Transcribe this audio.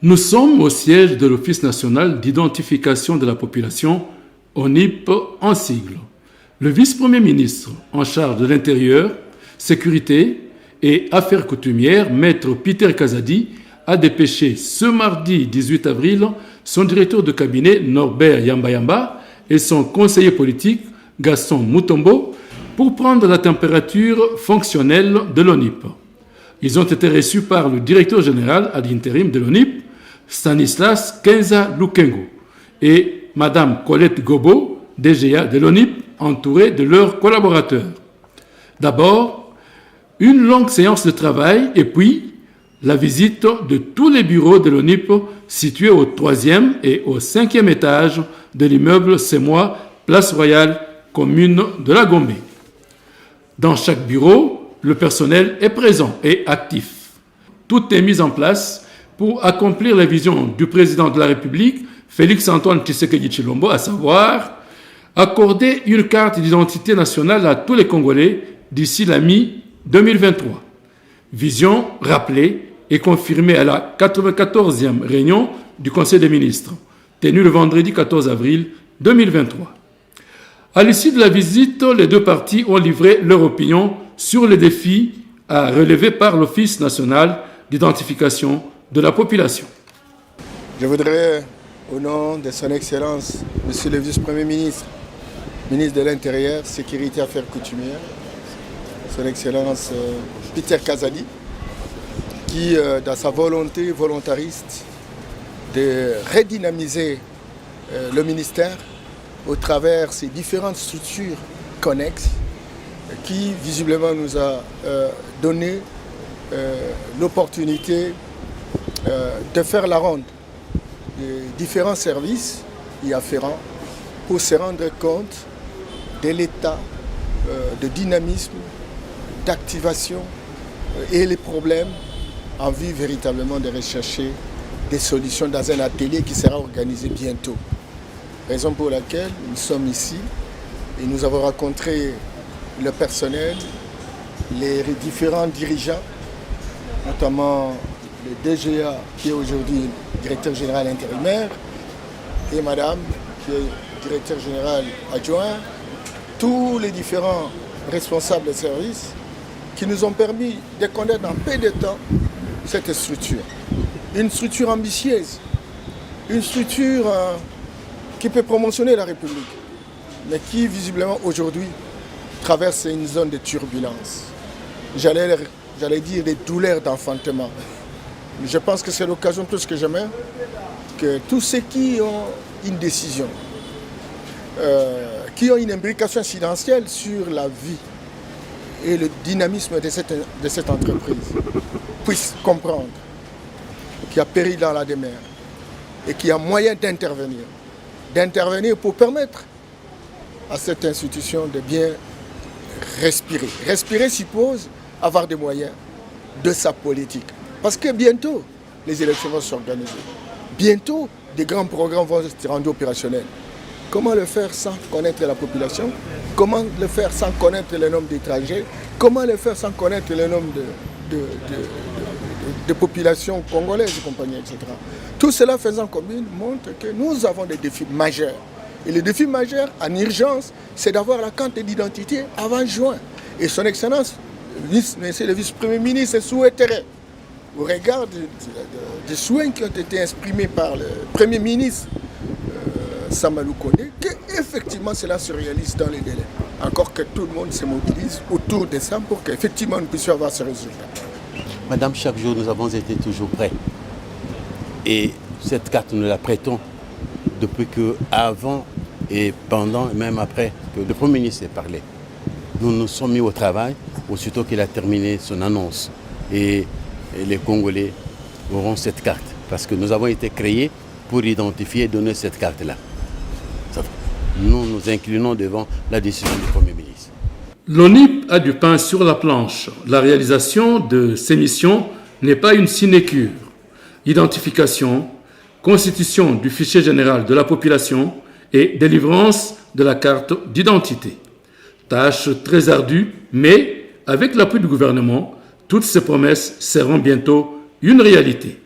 Nous sommes au siège de l'Office national d'identification de la population, ONIP en sigle. Le vice-premier ministre en charge de l'Intérieur, Sécurité et Affaires coutumières, Maître Peter Kazadi, a dépêché ce mardi 18 avril son directeur de cabinet Norbert Yamba et son conseiller politique Gaston Mutombo pour prendre la température fonctionnelle de l'ONIP. Ils ont été reçus par le directeur général ad interim de l'ONIP, Stanislas Kenza Lukengo, et Madame Colette Gobo, DGA de l'ONIP, entourée de leurs collaborateurs. D'abord, une longue séance de travail et puis la visite de tous les bureaux de l'ONIP situés au 3e et au 5e étage de l'immeuble Semois, Place Royale, commune de la Gombe. Dans chaque bureau, le personnel est présent et actif. Tout est mis en place pour accomplir la vision du président de la République, Félix-Antoine Tshisekedi Tshilombo, à savoir accorder une carte d'identité nationale à tous les Congolais d'ici la mi-2023. Vision rappelée et confirmée à la 94e réunion du Conseil des ministres, tenue le vendredi 14 avril 2023. À l'issue de la visite, les deux parties ont livré leur opinion sur les défis à relever par l'Office national d'identification de la population. Je voudrais, au nom de son Excellence, Monsieur le Vice-Premier ministre, ministre de l'Intérieur, Sécurité et Affaires coutumières, son Excellence Peter Kazadi, qui, dans sa volonté volontariste de redynamiser le ministère au travers ses différentes structures connexes, qui visiblement nous a donné l'opportunité de faire la ronde des différents services y afférents pour se rendre compte de l'état de dynamisme, d'activation et les problèmes en vue véritablement de rechercher des solutions dans un atelier qui sera organisé bientôt. Raison pour laquelle nous sommes ici et nous avons rencontré le personnel, les différents dirigeants, notamment le DGA qui est aujourd'hui directeur général intérimaire et madame qui est directeur général adjoint, tous les différents responsables de services qui nous ont permis de connaître en peu de temps cette structure. Une structure ambitieuse, une structure qui peut promotionner la République, mais qui visiblement aujourd'hui traverse une zone de turbulence. J'allais dire des douleurs d'enfantement. Je pense que c'est l'occasion plus que jamais que tous ceux qui ont une décision, qui ont une imbrication incidentielle sur la vie et le dynamisme de cette entreprise puissent comprendre qu'il y a péril dans la demeure et qu'il y a moyen d'intervenir pour permettre à cette institution de bien respirer. Respirer suppose avoir des moyens de sa politique. Parce que bientôt, les élections vont s'organiser. Bientôt, des grands programmes vont se rendre opérationnels. Comment le faire sans connaître la population? Comment le faire sans connaître le nombre d'étrangers? Comment le faire sans connaître le nombre de populations congolaises et compagnie, etc. Tout cela faisant commune montre que nous avons des défis majeurs. Et le défi majeur, en urgence, c'est d'avoir la carte d'identité avant juin. Et son Excellence, le vice-premier ministre, souhaiterait, au regard des soins qui ont été exprimés par le Premier ministre Samalou Kondé, qu'effectivement cela se réalise dans les délais. Encore que tout le monde se mobilise autour de ça pour qu'effectivement nous puissions avoir ce résultat. Madame, chaque jour nous avons été toujours prêts. Et cette carte nous la prêtons depuis que avant et pendant et même après que le Premier ministre ait parlé. Nous nous sommes mis au travail aussitôt qu'il a terminé son annonce. Et les Congolais auront cette carte. Parce que nous avons été créés pour identifier et donner cette carte-là. Nous nous inclinons devant la décision du Premier ministre. L'ONIP a du pain sur la planche. La réalisation de ces missions n'est pas une sinécure. Identification, constitution du fichier général de la population et délivrance de la carte d'identité. Tâche très ardue, mais avec l'appui du gouvernement, toutes ces promesses seront bientôt une réalité.